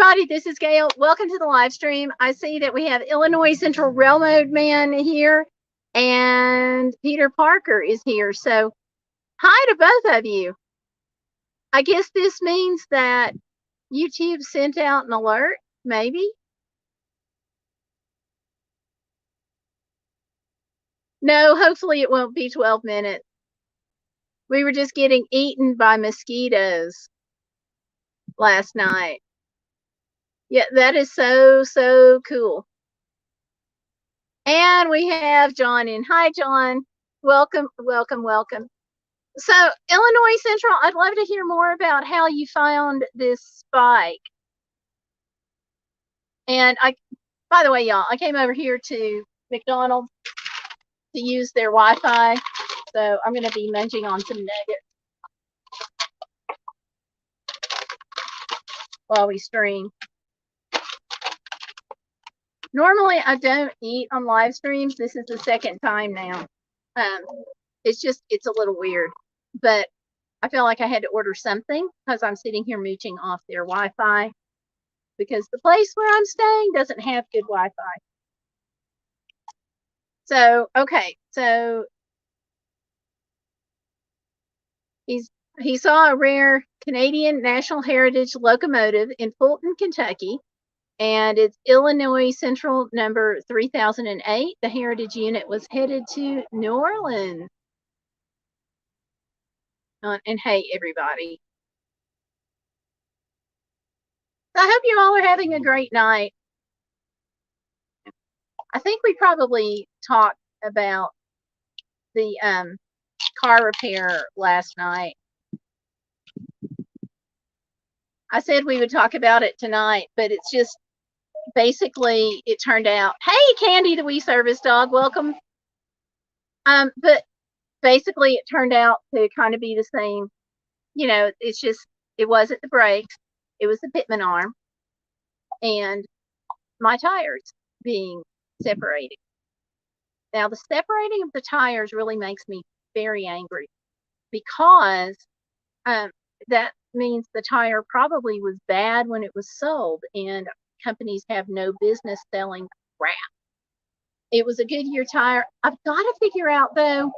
everybody, this is Gayle. Welcome to the live stream. I see that we have Illinois Central Railroad Man here and Peter Parker is here. So hi to both of you. I guess this means that YouTube sent out an alert, maybe. No, hopefully it won't be 12 minutes. We were just getting eaten by mosquitoes last night. Yeah, that is so cool. And we have John in. Hi, John. Welcome. So, Illinois Central, I'd love to hear more about how you found this spike. And by the way, y'all, I came over here to McDonald's to use their Wi-Fi. So I'm going to be munching on some nuggets while we stream. Normally, I don't eat on live streams. This is the second time now. It's a little weird. But I felt like I had to order something because I'm sitting here mooching off their Wi-Fi because the place where I'm staying doesn't have good Wi-Fi. So, okay. So he saw a rare Canadian National Heritage locomotive in Fulton, Kentucky. And it's Illinois Central number 3008. The Heritage unit was headed to New Orleans. And hey, everybody. So I hope you all are having a great night. I think we probably talked about the car repair last night. I said we would talk about it tonight, but it's just basically it turned out, hey, Candy, the wee service dog, welcome. But basically it turned out to kind of be the same. You know, it's just, it wasn't the brakes, it was the pitman arm and my tires being separated. Now, the separating of the tires really makes me very angry because that means the tire probably was bad when it was sold, and companies have no business selling crap. It was a Goodyear tire. I've got to figure out, though,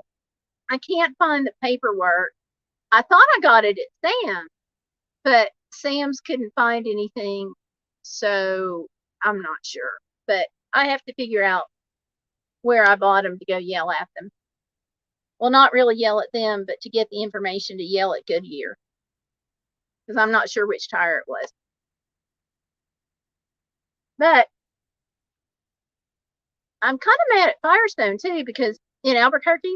I can't find the paperwork. I thought I got it at Sam's, but Sam's couldn't find anything, so I'm not sure. But I have to figure out where I bought them to go yell at them. Well, not really yell at them, but to get the information to yell at Goodyear, because I'm not sure which tire it was. But I'm kind of mad at Firestone, too, because in Albuquerque,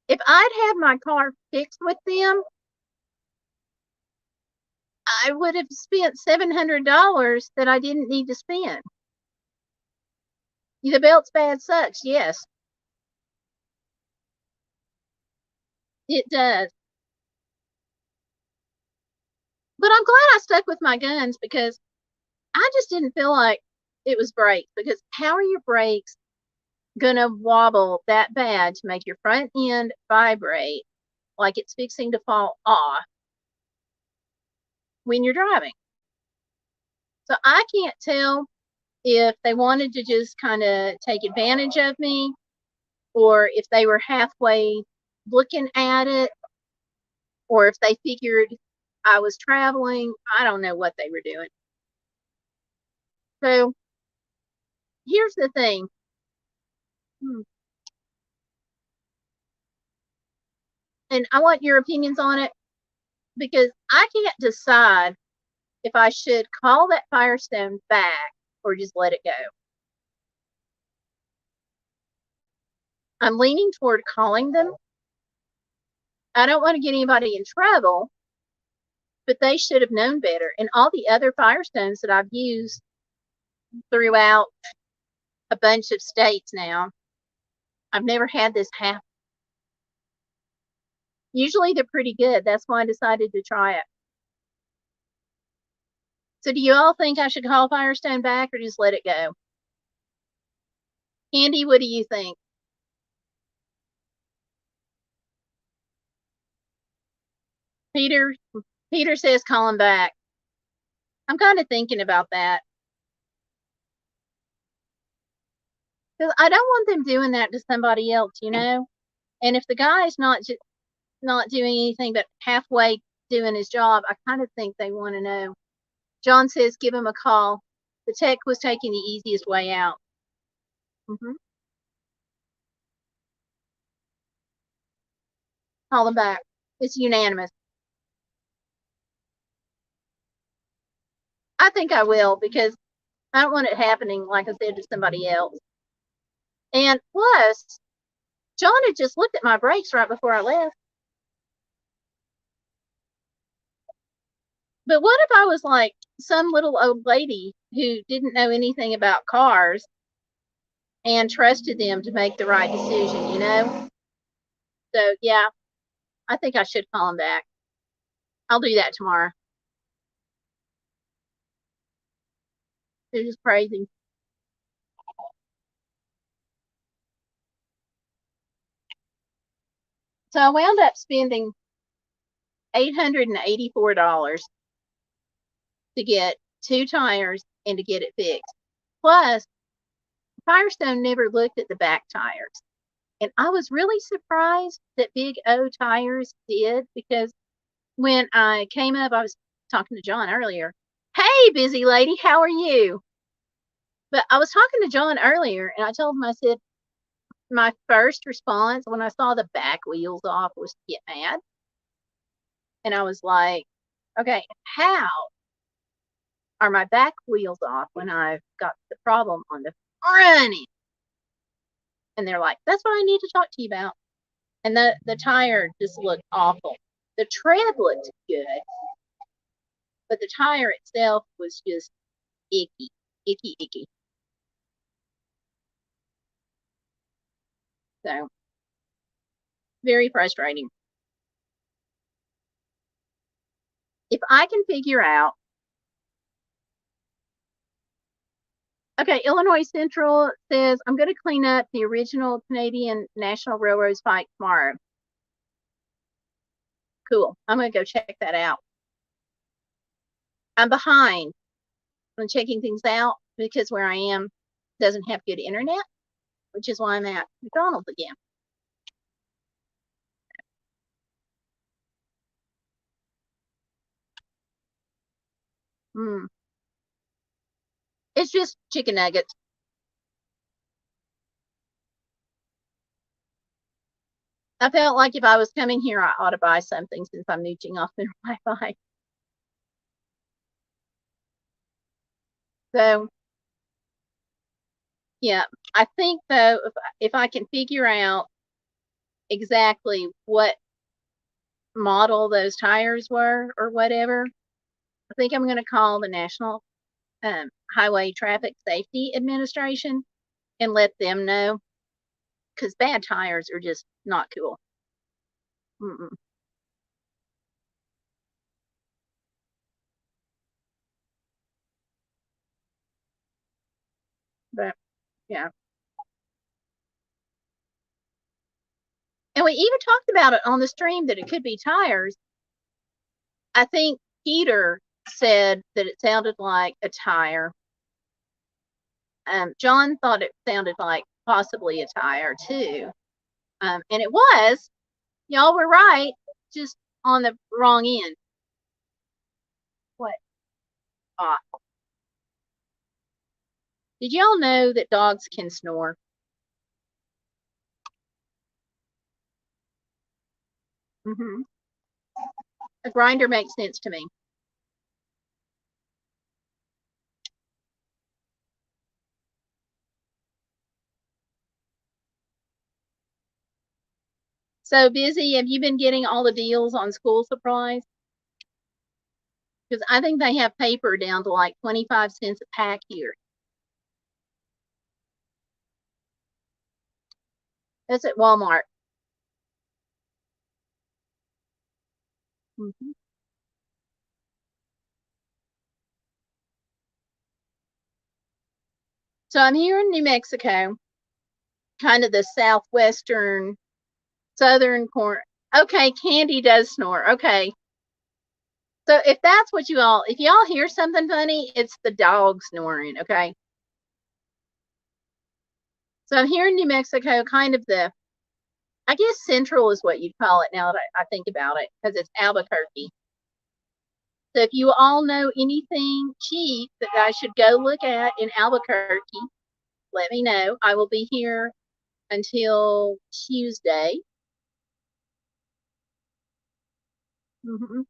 if I'd had my car fixed with them, I would have spent $700 that I didn't need to spend. The belt's bad sucks, yes. It does. But I'm glad I stuck with my guns because I just didn't feel like it was brakes, because how are your brakes gonna wobble that bad to make your front end vibrate like it's fixing to fall off when you're driving? So I can't tell if they wanted to just kind of take advantage of me or if they were halfway looking at it or if they figured I was traveling. I don't know what they were doing. So here's the thing. And I want your opinions on it because I can't decide if I should call that Firestone back or just let it go. I'm leaning toward calling them. I don't want to get anybody in trouble, but they should have known better. And all the other Firestones that I've used throughout a bunch of states now, I've never had this happen. Usually they're pretty good. That's why I decided to try it. So do you all think I should call Firestone back or just let it go? Andy, what do you think? Peter says call him back. I'm kind of thinking about that. Because I don't want them doing that to somebody else, you know? And if the guy's not doing anything but halfway doing his job, I kind of think they want to know. John says, give him a call. The tech was taking the easiest way out. Call him back. It's unanimous. I think I will, because I don't want it happening, like I said, to somebody else. And plus, John had just looked at my brakes right before I left. But what if I was like some little old lady who didn't know anything about cars and trusted them to make the right decision, you know? So, yeah, I think I should call him back. I'll do that tomorrow. They're just crazy. So I wound up spending $884 to get 2 tires and to get it fixed. Plus, Firestone never looked at the back tires. And I was really surprised that Big O Tires did, because when I came up, I was talking to John earlier. Hey, busy lady, how are you? But I was talking to John earlier, and I told him, I said, my first response when I saw the back wheels off was to get mad. And I was like, okay, how are my back wheels off when I've got the problem on the front end? And they're like, that's what I need to talk to you about. And the tire just looked awful. The tread looked good, but the tire itself was just icky. So, very frustrating. If I can figure out, okay, Illinois Central says, I'm going to clean up the original Canadian National Railroad fight tomorrow. Cool. I'm going to go check that out. I'm behind on checking things out because where I am doesn't have good internet, which is why I'm at McDonald's again. It's just chicken nuggets. I felt like if I was coming here, I ought to buy something since I'm mooching off their Wi-Fi. So, yeah, I think though, if I can figure out exactly what model those tires were or whatever, I think I'm going to call the National Highway Traffic Safety Administration and let them know, because bad tires are just not cool. But yeah. And we even talked about it on the stream that it could be tires. I think Peter said that it sounded like a tire. John thought it sounded like possibly a tire too. And it was. Y'all were right, just on the wrong end. What? Did y'all know that dogs can snore? A grinder makes sense to me. So busy, have you been getting all the deals on school supplies? Because I think they have paper down to like 25 cents a pack here. That's at Walmart. So I'm here in New Mexico, kind of the southwestern, southern corner. Okay, Candy does snore. Okay. So if that's what if y'all hear something funny, it's the dog snoring, okay? So I'm here in New Mexico, kind of I guess central is what you'd call it now that I think about it, because it's Albuquerque. So if you all know anything cheap that I should go look at in Albuquerque, let me know. I will be here until Tuesday. Mm-hmm.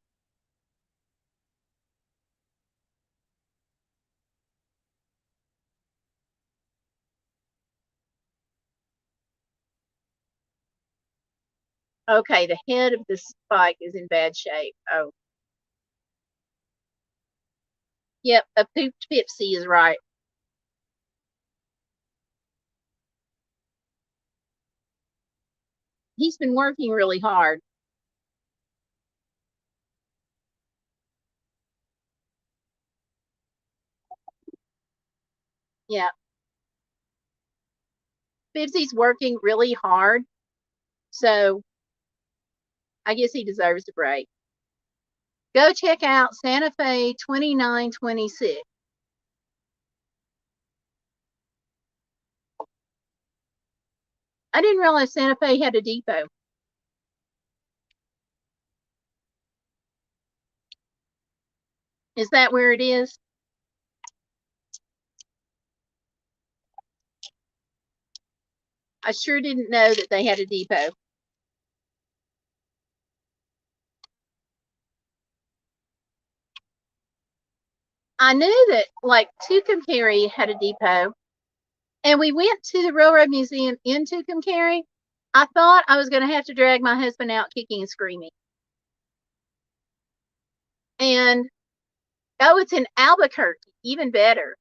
Okay, the head of the spike is in bad shape. Oh, yep, a pooped Pipsy is right. He's been working really hard. Yeah, Pipsy's working really hard, so I guess he deserves a break. Go check out Santa Fe 2926. I didn't realize Santa Fe had a depot. Is that where it is? I sure didn't know that they had a depot. I knew that like Tucumcari had a depot, and we went to the Railroad Museum in Tucumcari. I thought I was going to have to drag my husband out kicking and screaming. And oh, it's in Albuquerque, even better.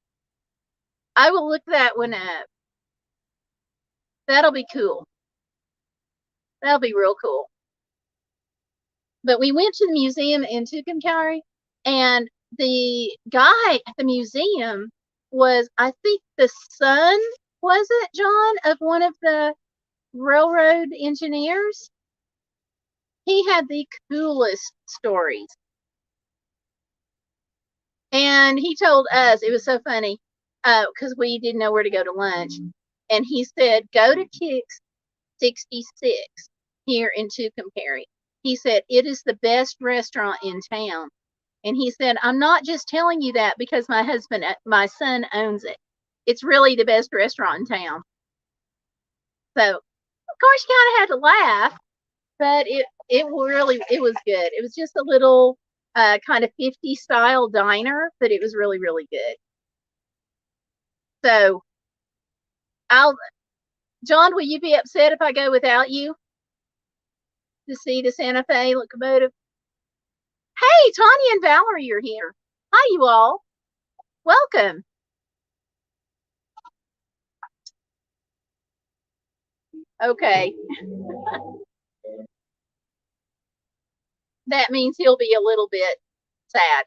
I will look that one up. That'll be cool. That'll be real cool. But we went to the museum in Tucumcari, and the guy at the museum was, I think, the son, was it, John, of one of the railroad engineers? He had the coolest stories. And he told us, it was so funny, because we didn't know where to go to lunch. And he said, go to Kix 66 here in Tucumcari. He said, it is the best restaurant in town. And he said, I'm not just telling you that because my son owns it. It's really the best restaurant in town. So, of course, you kind of had to laugh, but it was good. It was just a little kind of 50 style diner, but it was really, really good. So, John, will you be upset if I go without you to see the Santa Fe locomotive? Hey, Tanya and Valerie are here. Hi, you all. Welcome. Okay. That means he'll be a little bit sad.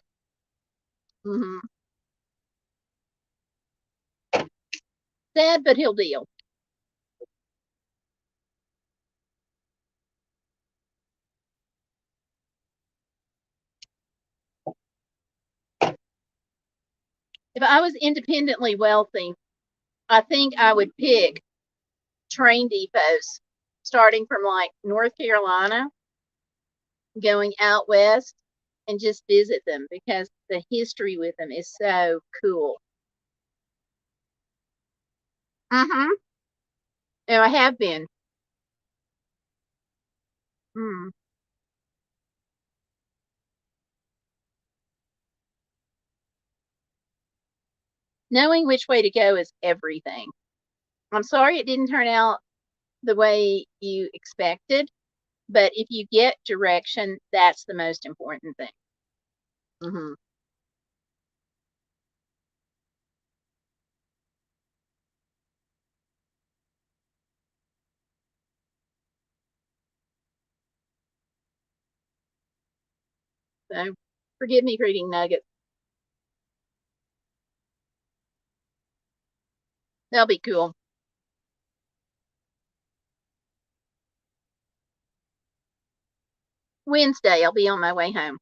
Mm-hmm. Sad, but he'll deal. If I was independently wealthy, I think I would pick train depots starting from like North Carolina, going out west, and just visit them because the history with them is so cool. Mm-hmm. And I have been. Mm. Knowing which way to go is everything. I'm sorry it didn't turn out the way you expected, but if you get direction, that's the most important thing. Mm-hmm. So forgive me for eating nuggets. They'll be cool. Wednesday, I'll be on my way home.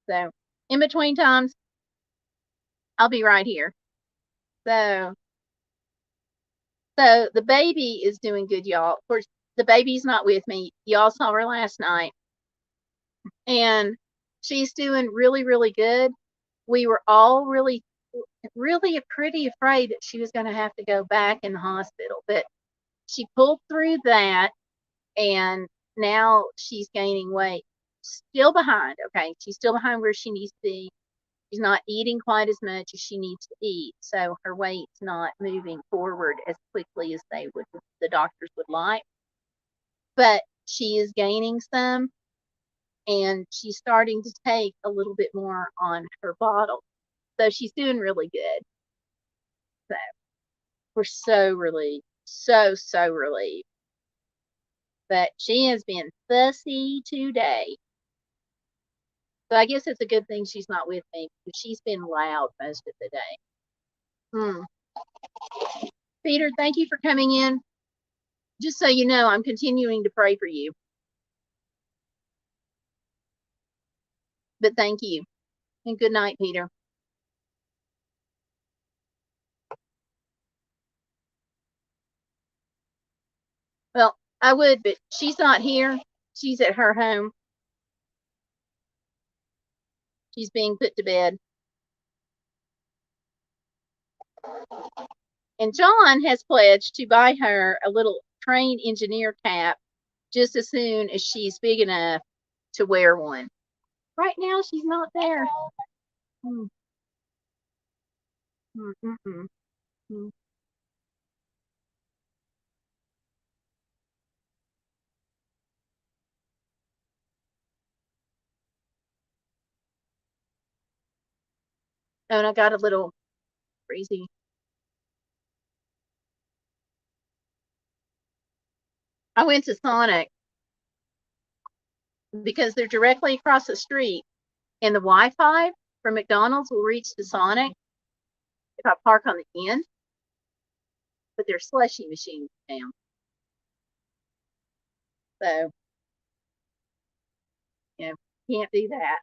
So in between times, I'll be right here. So the baby is doing good, y'all. Of course, the baby's not with me. Y'all saw her last night, and she's doing really, really good. We were all really pretty afraid that she was going to have to go back in the hospital, but she pulled through that, and now she's gaining weight. Still behind, okay? She's still behind where she needs to be. She's not eating quite as much as she needs to eat, so her weight's not moving forward as quickly as the doctors would like. But she is gaining some, and she's starting to take a little bit more on her bottle. So she's doing really good. So we're so relieved. So relieved. But she has been fussy today. So I guess it's a good thing she's not with me, because she's been loud most of the day. Peter, thank you for coming in. Just so you know, I'm continuing to pray for you. But thank you. And good night, Peter. Well, I would, but she's not here. She's at her home. She's being put to bed. And John has pledged to buy her a little train engineer cap just as soon as she's big enough to wear one. Right now, she's not there. Mm. Mm. Oh, and I got a little crazy. I went to Sonic because they're directly across the street, and the Wi-Fi from McDonald's will reach to Sonic if I park on the end, but there's slushy machines down. So, can't do that.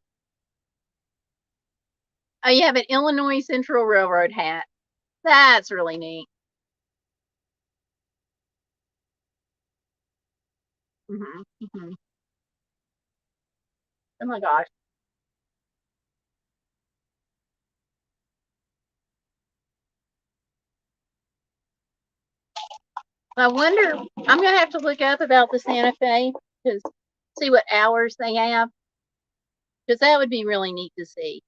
Oh, you have an Illinois Central Railroad hat. That's really neat. Oh my gosh. I wonder, I'm going to have to look up about the Santa Fe to see what hours they have, because that would be really neat to see.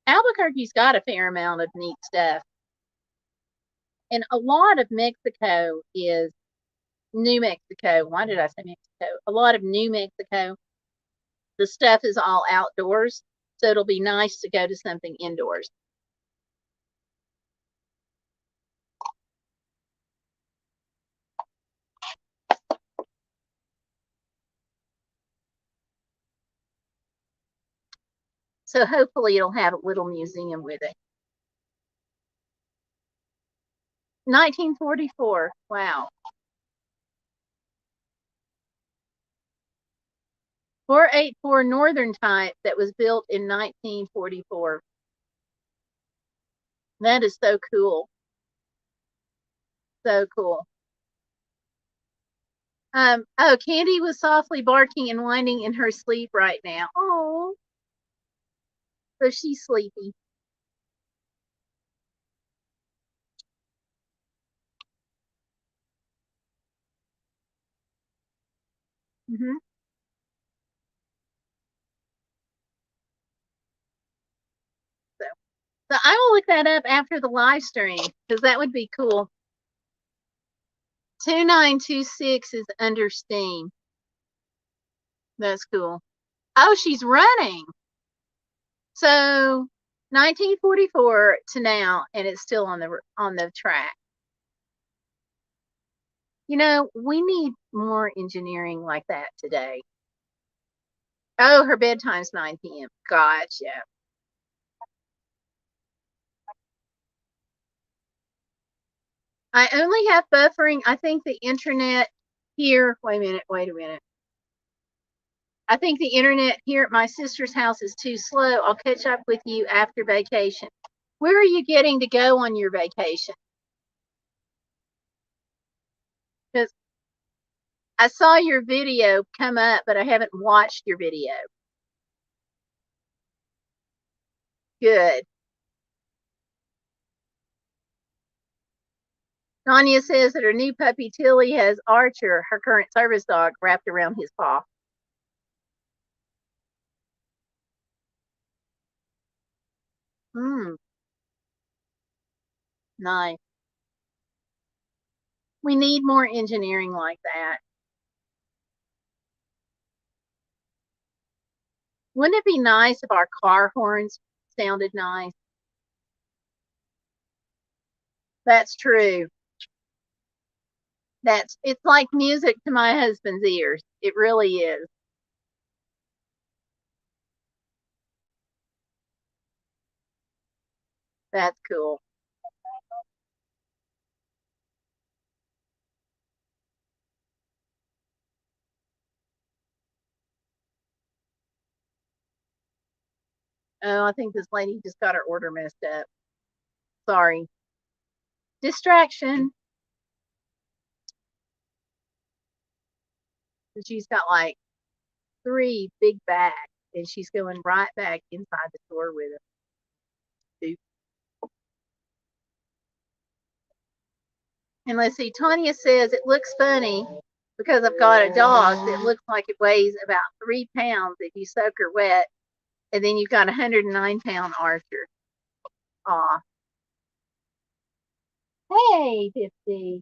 Albuquerque's got a fair amount of neat stuff. And a lot of Mexico is New Mexico. Why did I say Mexico? A lot of New Mexico, the stuff is all outdoors, so it'll be nice to go to something indoors. So hopefully it'll have a little museum with it. 1944. Wow. 484 Northern type that was built in 1944. That is so cool. So cool. Oh, Candy was softly barking and whining in her sleep right now. Oh. So she's sleepy. Mm-hmm. So I will look that up after the live stream, because that would be cool. 2926 is under steam. That's cool. Oh, she's running. So 1944 to now, and it's still on the track. We need more engineering like that today. Oh, her bedtime's 9 p.m. Gotcha. I only have buffering. I think the internet here. Wait a minute. I think the internet here at my sister's house is too slow. I'll catch up with you after vacation. Where are you getting to go on your vacation? Because I saw your video come up, but I haven't watched your video. Good. Tanya says that her new puppy Tilly has Archer, her current service dog, wrapped around his paw. Nice. We need more engineering like that. Wouldn't it be nice if our car horns sounded nice? That's true. It's like music to my husband's ears. It really is. That's cool. Oh, I think this lady just got her order messed up. Sorry. Distraction. She's got like 3 big bags, and she's going right back inside the store with them. And let's see, Tanya says it looks funny because I've got a dog that looks like it weighs about 3 pounds if you soak her wet, and then you've got a 109-pound Archer. Aw. Hey, 50.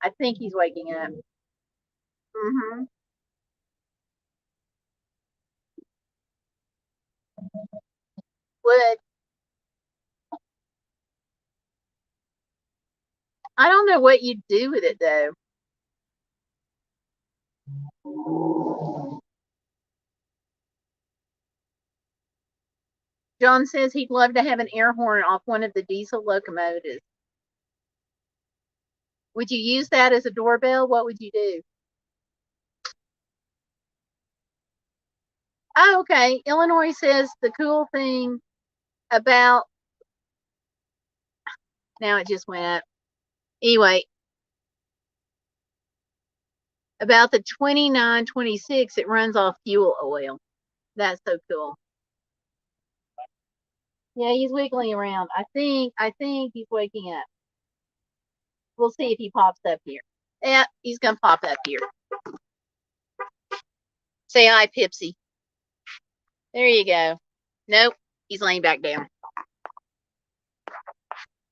I think he's waking up. Mm-hmm. Would. I don't know what you'd do with it though. John says he'd love to have an air horn off one of the diesel locomotives. Would you use that as a doorbell? What would you do? Oh, okay. Illinois says the cool thing about, now it just went up. Anyway, about the 2926, it runs off fuel oil. That's so cool. Yeah, he's wiggling around. I think he's waking up. We'll see if he pops up here. Yeah, he's gonna pop up here. Say hi, Pipsy. There you go. Nope, he's laying back down.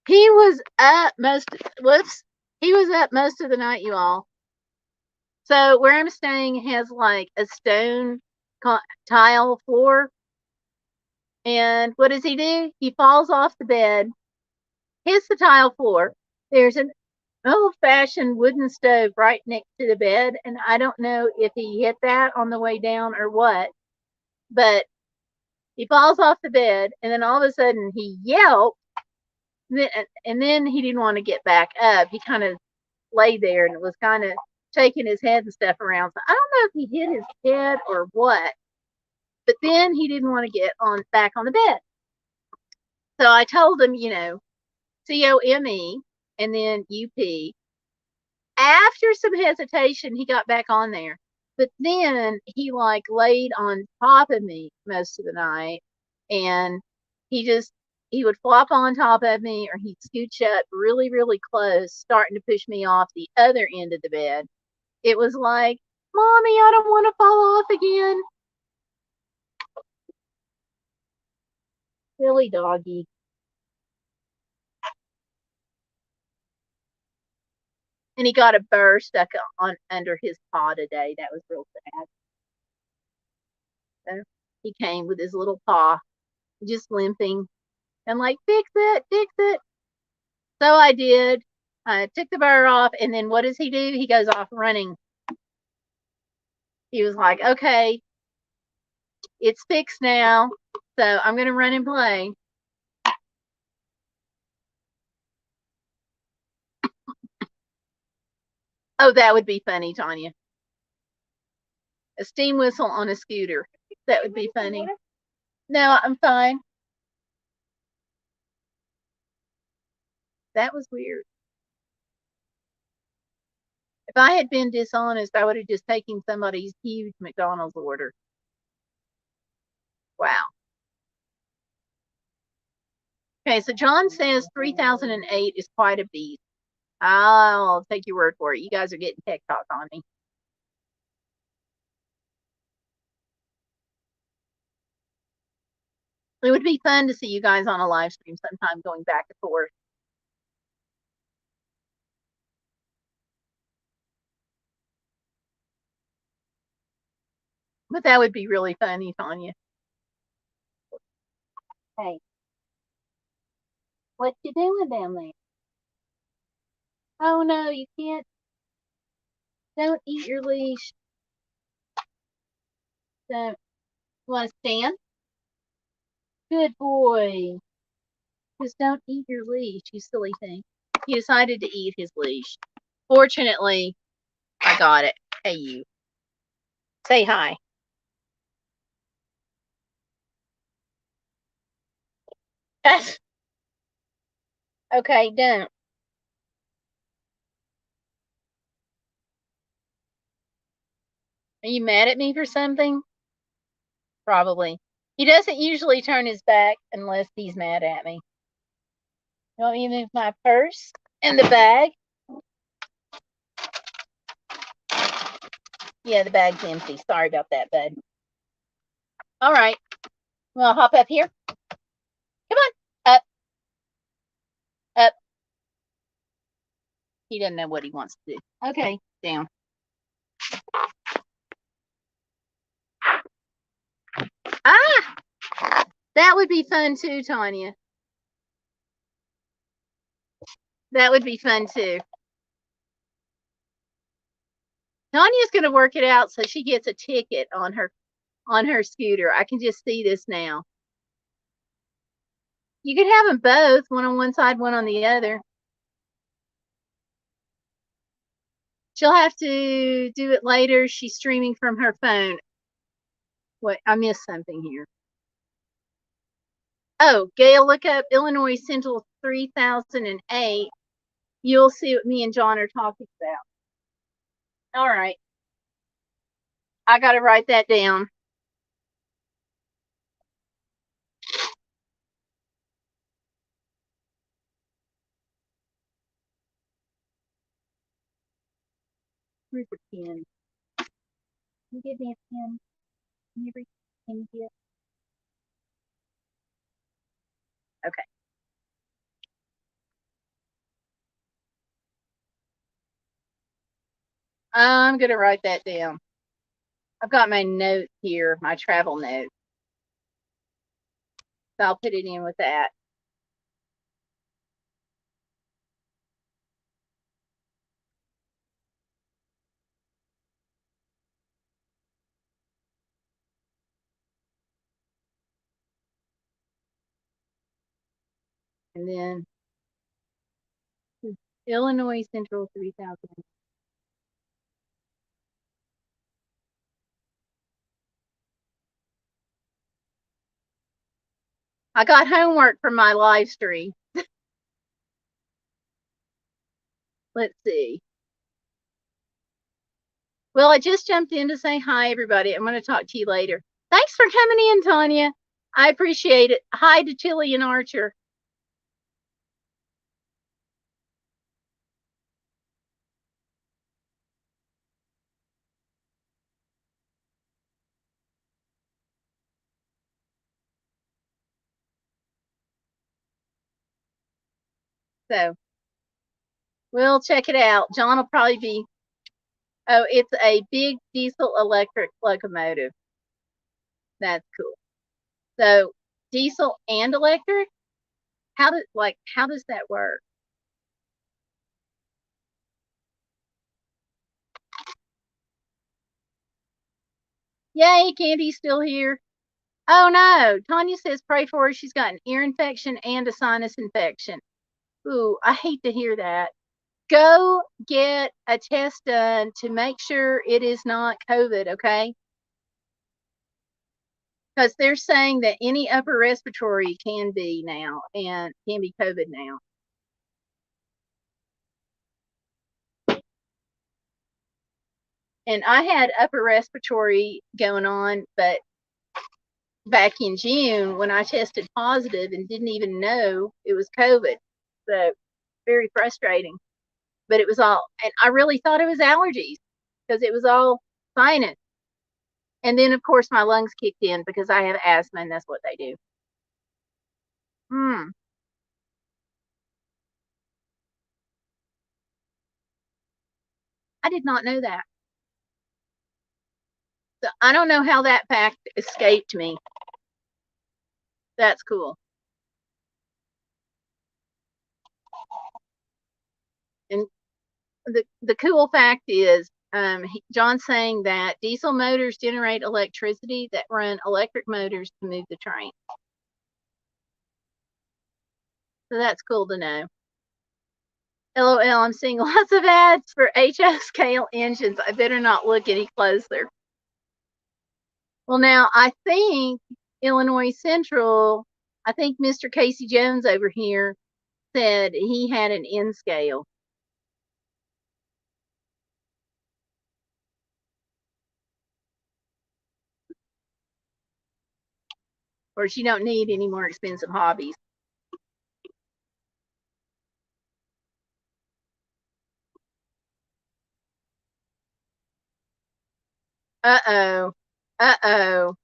He was up most of the night, you all. So where I'm staying has like a stone tile floor. And what does he do? He falls off the bed, hits the tile floor. There's an old-fashioned wooden stove right next to the bed, and I don't know if he hit that on the way down or what, but he falls off the bed, and then all of a sudden he yelped, and then he didn't want to get back up. He kind of lay there and was kind of shaking his head and stuff around. So I don't know if he hit his head or what, but then he didn't want to get back on the bed. So I told him, COME and then UP. After some hesitation, he got back on there. But then he like laid on top of me most of the night, and he would flop on top of me, or he'd scooch up really, really close, starting to push me off the other end of the bed. It was like, Mommy, I don't want to fall off again. Silly doggy. And he got a burr stuck on under his paw today. That was real sad. So he came with his little paw, just limping. I'm like, fix it, fix it. So I did. I took the burr off, and then what does he do? He goes off running. He was like, okay, it's fixed now, so I'm going to run and play. Oh, that would be funny, Tanya. A steam whistle on a scooter. That would be funny. No, I'm fine. That was weird. If I had been dishonest, I would have just taken somebody's huge McDonald's order. Wow. Okay, so John says 3008 is quite a beast. I'll take your word for it. You guys are getting tech talk on me. It would be fun to see you guys on a live stream sometime going back and forth. But that would be really funny, Tanya. Hey, what you doing down there? Oh no, you can't. Don't eat your leash. Don't. Want to stand? Good boy. Just don't eat your leash, you silly thing. He decided to eat his leash. Fortunately, I got it. Hey, you. Say hi. Okay, don't. Are you mad at me for something? Probably. He doesn't usually turn his back unless he's mad at me. You want me to move my purse and the bag? Yeah, the bag's empty. Sorry about that, bud. All right. Well, hop up here. Come on. Up. Up. He doesn't know what he wants to do. Okay, down. Ah! That would be fun too, Tanya. That would be fun too. Tanya's going to work it out so she gets a ticket on her scooter. I can just see this now. You could have them both, one on one side, one on the other. She'll have to do it later. She's streaming from her phone. Wait, I missed something here. Oh, Gayle, look up Illinois Central 3008. You'll see what me and John are talking about. All right. I got to write that down. Where's the pen? Can you give me a pen? Can you get? Okay. I'm going to write that down. I've got my note here, my travel note. So I'll put it in with that. And then Illinois Central 3000. I got homework from my live stream. Let's see. Well, I just jumped in to say hi, everybody. I'm going to talk to you later. Thanks for coming in, Tanya. I appreciate it. Hi to Tilly and Archer. So we'll check it out. John will probably be, oh, it's a big diesel electric locomotive. That's cool. So diesel and electric? How does that work? Yay, Candy's still here. Oh no, Tanya says pray for her. She's got an ear infection and a sinus infection. Ooh, I hate to hear that. go get a test done to make sure it is not COVID, okay? Because they're saying that any upper respiratory can be now and can be COVID now. And I had upper respiratory going on, but back in June when I tested positive and didn't even know it was COVID. So very frustrating. But it was all, and I really thought it was allergies because it was all sinus. And then, of course, my lungs kicked in because I have asthma, and that's what they do. I did not know that. So I don't know how that fact escaped me. That's cool. And the cool fact is, John's saying that diesel motors generate electricity that run electric motors to move the train. So that's cool to know. LOL, I'm seeing lots of ads for HO scale engines. I better not look any closer. Well, now I think Illinois Central, I think Mr. Casey Jones over here said he had an N scale. Or you don't need any more expensive hobbies. Uh-oh. Uh-oh.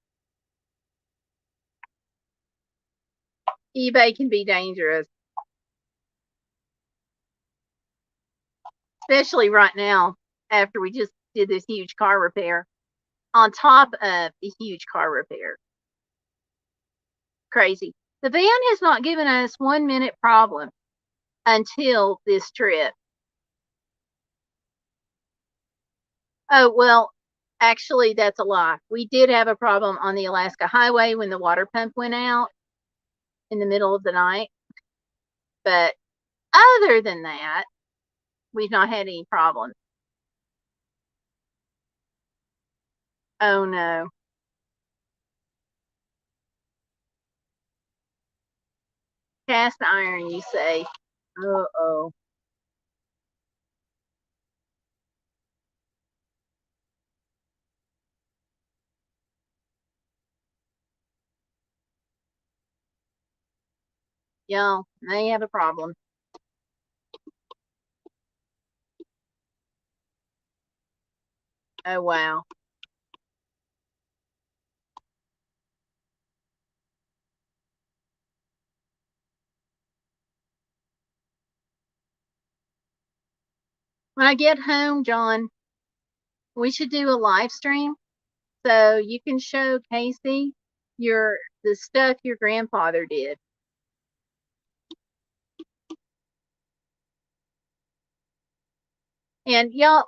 eBay can be dangerous. Especially right now, after we just did this huge car repair. On top of a huge car repair. Crazy. The van has not given us 1 minute problem until this trip. Oh, well, actually, that's a lie. We did have a problem on the Alaska Highway when the water pump went out in the middle of the night. But other than that, we've not had any problems. Oh, no. Cast iron, you say? Uh-oh. Y'all may have a problem. Oh, wow. When I get home, John, we should do a live stream so you can show Casey the stuff your grandfather did. And y'all,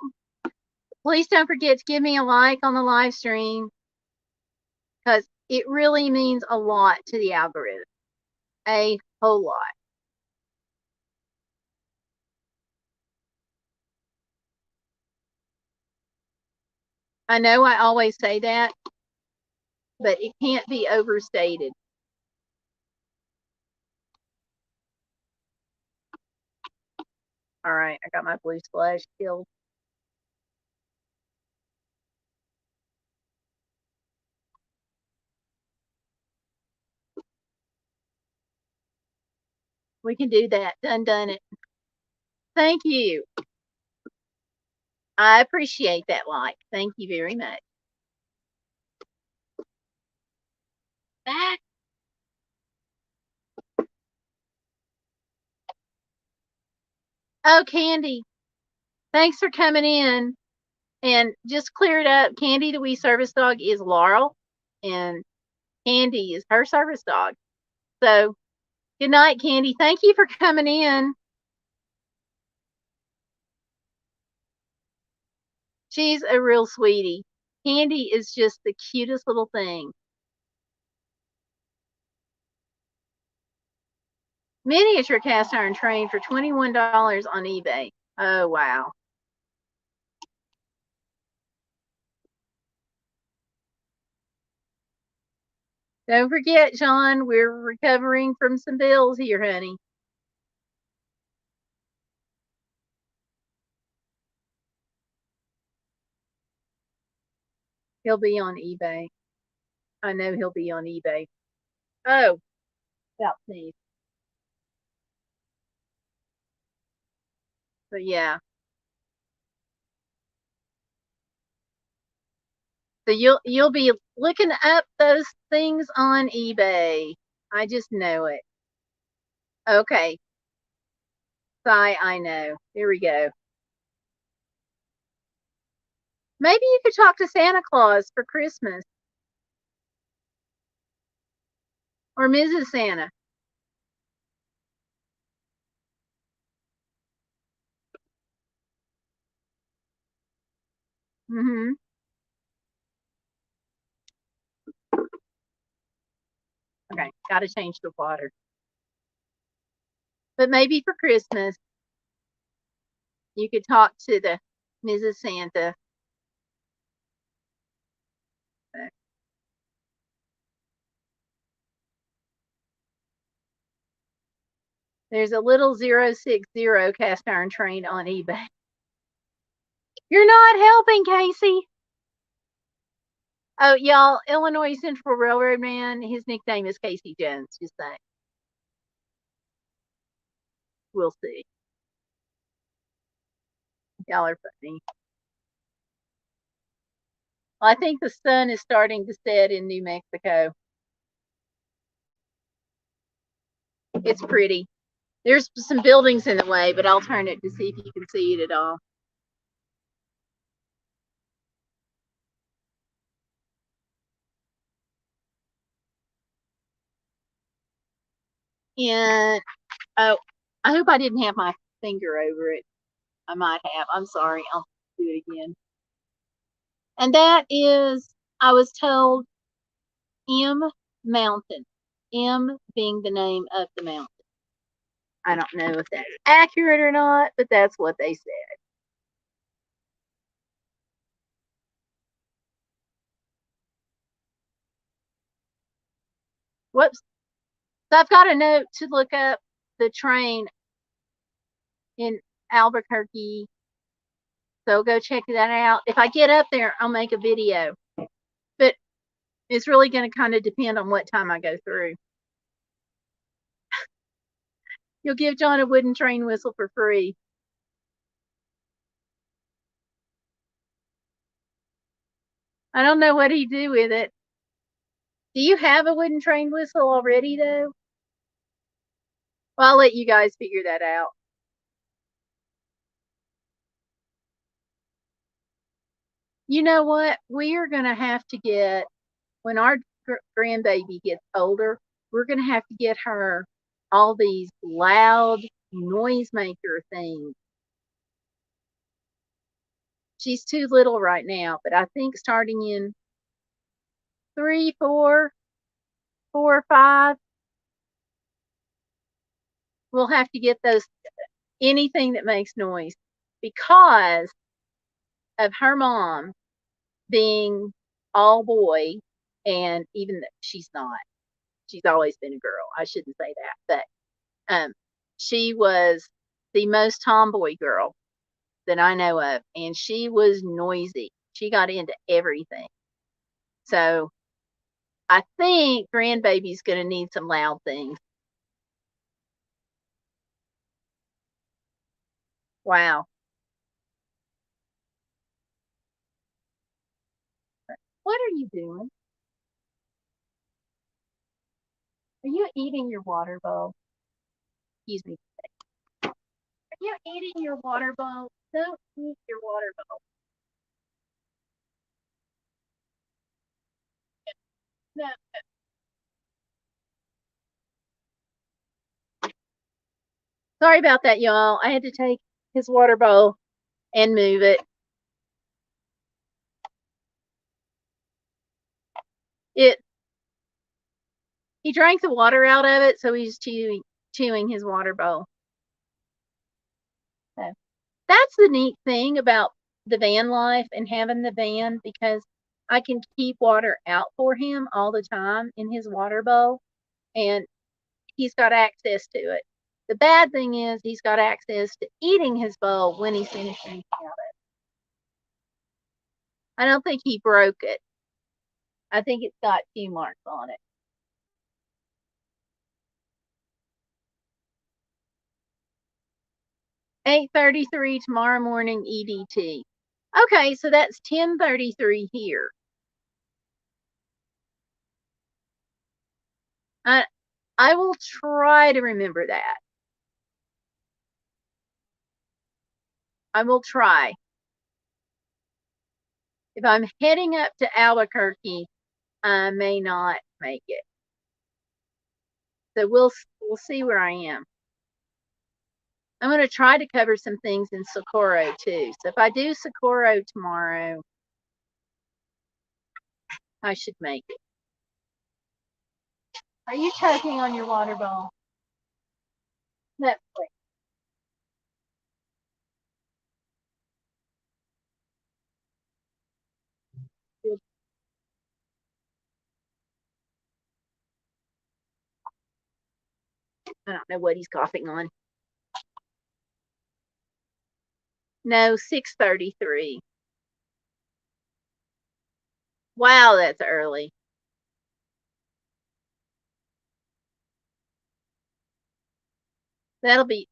please don't forget to give me a like on the live stream because it really means a lot to the algorithm. A whole lot. I know I always say that, but it can't be overstated. All right, I got my blue splash killed. We can do that. Done it. Thank you. I appreciate that like. Thank you very much. Back. Oh, Candy. Thanks for coming in. And just clear it up. Candy, the wee service dog, is Laurel. And Candy is her service dog. So good night, Candy. Thank you for coming in. She's a real sweetie. Candy is just the cutest little thing. Miniature cast iron train for $21 on eBay. Oh, wow. Don't forget, John, we're recovering from some bills here, honey. He'll be on eBay. I know he'll be on eBay. Oh, about me. But yeah. So you'll be looking up those things on eBay. I just know it. Okay. I know. Here we go. Maybe you could talk to Santa Claus for Christmas. Or Mrs. Santa. Mm-hmm. Okay, gotta change the water. But maybe for Christmas, you could talk to the Mrs. Santa. There's a little 060 cast iron train on eBay. You're not helping, Casey. Oh, y'all, Illinois Central Railroad man, his nickname is Casey Jones, just saying. We'll see. Y'all are funny. Well, I think the sun is starting to set in New Mexico. It's pretty. There's some buildings in the way, but I'll turn it to see if you can see it at all. And oh, I hope I didn't have my finger over it. I might have. I'm sorry. I'll do it again. And that is, I was told, M Mountain. M being the name of the mountain. I don't know if that's accurate or not, but that's what they said. Whoops. So I've got a note to look up the train in Albuquerque. So go check that out. If I get up there, I'll make a video. But it's really going to kind of depend on what time I go through. You'll give John a wooden train whistle for free. I don't know what he'd do with it. Do you have a wooden train whistle already, though? Well, I'll let you guys figure that out. You know what? We are going to have to get, when our grandbaby gets older, we're going to have to get her all these loud noisemaker things. She's too little right now, but I think starting in 3, 4, 4 or 5, we'll have to get those, anything that makes noise, because of her mom being all boy, and even though she's not, she's always been a girl. I shouldn't say that, but she was the most tomboy girl that I know of, and she was noisy. She got into everything. So I think grandbaby's going to need some loud things. Wow. What are you doing? Are you eating your water bowl? Excuse me. Are you eating your water bowl? Don't eat your water bowl. No. Sorry about that, y'all. I had to take his water bowl and move it. He drank the water out of it, so he's chewing his water bowl. So that's the neat thing about the van life and having the van, because I can keep water out for him all the time in his water bowl, and he's got access to it. The bad thing is he's got access to eating his bowl when he's finished drinking out of it. I don't think he broke it. I think it's got few marks on it. $8:33 tomorrow morning EDT. Okay, so that's 10:33 here. I will try to remember that. I will try. If I'm heading up to Albuquerque, I may not make it. So we'll see where I am. I'm going to try to cover some things in Socorro too. So if I do Socorro tomorrow, I should make it. Are you choking on your water bowl? That's great. I don't know what he's coughing on. No, 6:33. Wow, that's early. That'll be,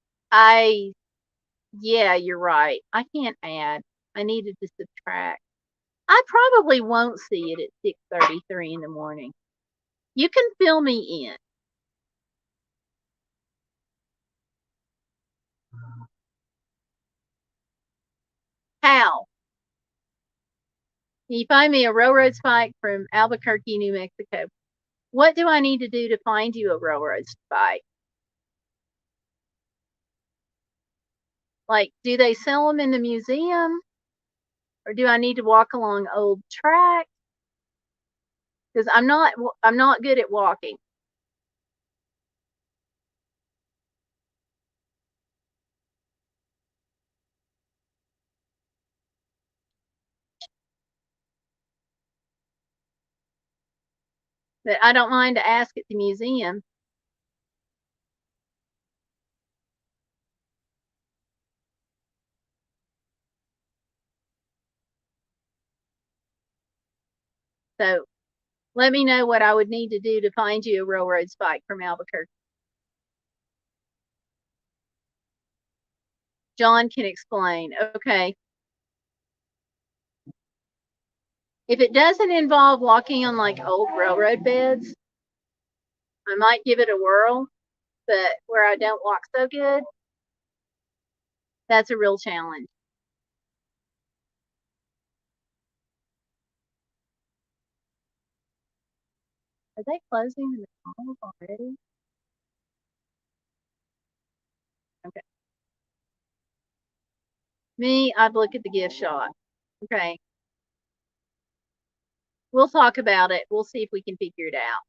yeah, you're right. I can't add. I needed to subtract. I probably won't see it at 6:33 in the morning. You can fill me in. How? Can you find me a railroad spike from Albuquerque, New Mexico? What do I need to do to find you a railroad spike? Like, do they sell them in the museum? Or do I need to walk along old tracks? Because I'm not good at walking. But I don't mind to ask at the museum. So let me know what I would need to do to find you a railroad spike from Albuquerque. John can explain. Okay. If it doesn't involve walking on like old railroad beds, I might give it a whirl, but where I don't walk so good, that's a real challenge. Are they closing the McDonald's already? Okay. Me, I'd look at the gift shop. Okay. We'll talk about it. We'll see if we can figure it out.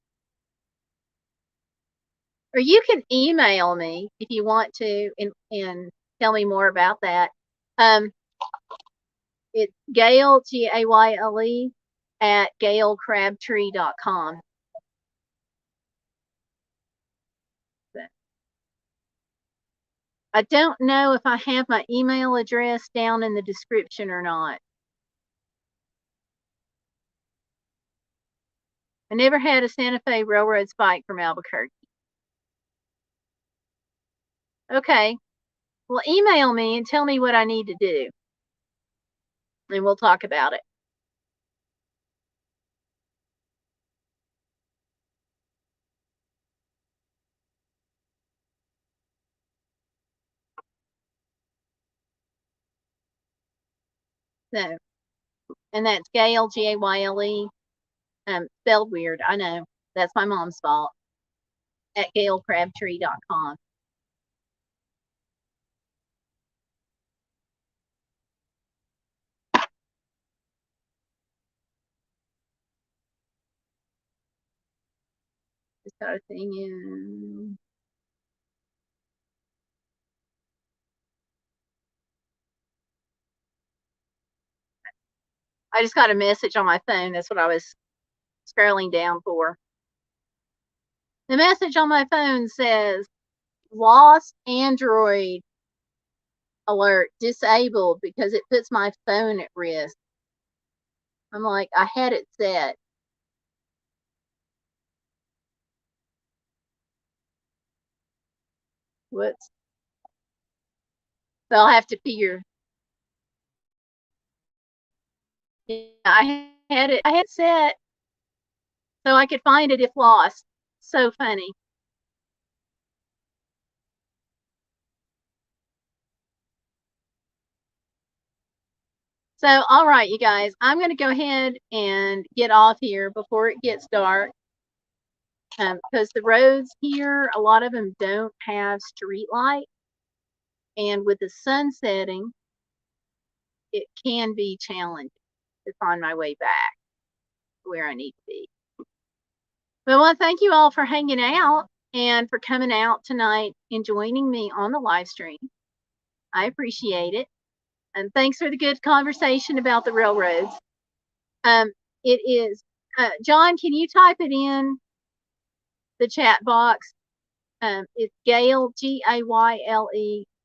Or you can email me if you want to and tell me more about that. It's Gayle, Gayle, at GayleCrabtree.com. I don't know if I have my email address down in the description or not. I never had a Santa Fe Railroad spike from Albuquerque. Okay. Well, email me and tell me what I need to do. And we'll talk about it. So, and that's Gayle, Gayle, spelled weird. I know. That's my mom's fault. At GayleCrabtree.com. Just got a thing in. I just got a message on my phone. That's what I was scrolling down for. The message on my phone says, lost Android alert disabled because it puts my phone at risk. I'm like, I had it set. Whoops. So I'll have to figure. Yeah, I had it set so I could find it if lost. So funny. So, all right, you guys, I'm going to go ahead and get off here before it gets dark. Because the roads here, a lot of them don't have street light. And with the sun setting, it can be challenging to find my way back to where I need to be. But I want to thank you all for hanging out and for coming out tonight and joining me on the live stream. I appreciate it. And thanks for the good conversation about the railroads. It is, John, can you type it in the chat box? It's Gayle, Gayle,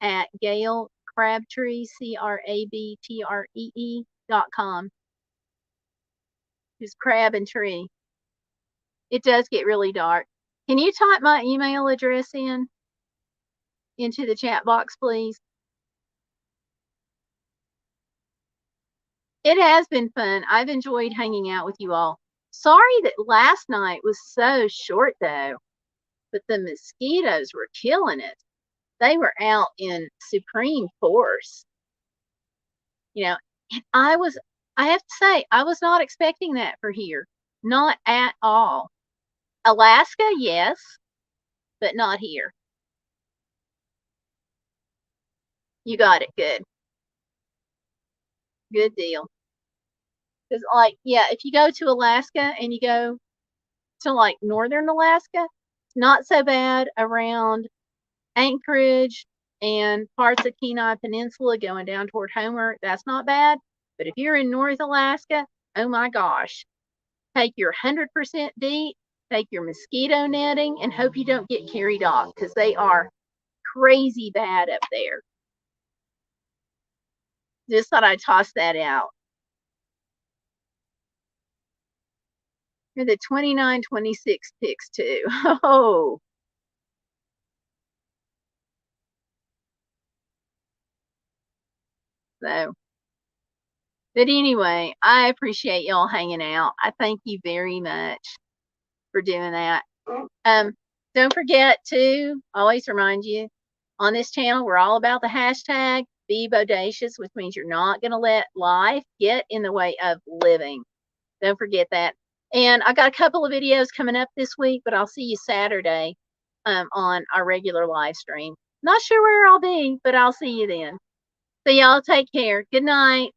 at Gayle Crabtree, CRABTREE.com. Just crab and tree. It does get really dark. Can you type my email address into the chat box, please? It has been fun. I've enjoyed hanging out with you all. Sorry that last night was so short, though, but the mosquitoes were killing it. They were out in supreme force. You know, and I have to say, I was not expecting that for here. Not at all. Alaska, yes, but not here. You got it. Good. Good deal. Because, like, yeah, if you go to Alaska and you go to, like, northern Alaska, it's not so bad around Anchorage and parts of Kenai Peninsula going down toward Homer. That's not bad. But if you're in North Alaska, oh my gosh. Take your 100% DEET, take your mosquito netting, and hope you don't get carried off because they are crazy bad up there. Just thought I'd toss that out. You're the 2926 picks too. Oh. So, but anyway, I appreciate y'all hanging out. I thank you very much for doing that. Don't forget to always remind you on this channel, we're all about the hashtag be bodacious, which means you're not going to let life get in the way of living. Don't forget that. And I got a couple of videos coming up this week, but I'll see you Saturday on our regular live stream. Not sure where I'll be, but I'll see you then. So y'all take care. Good night.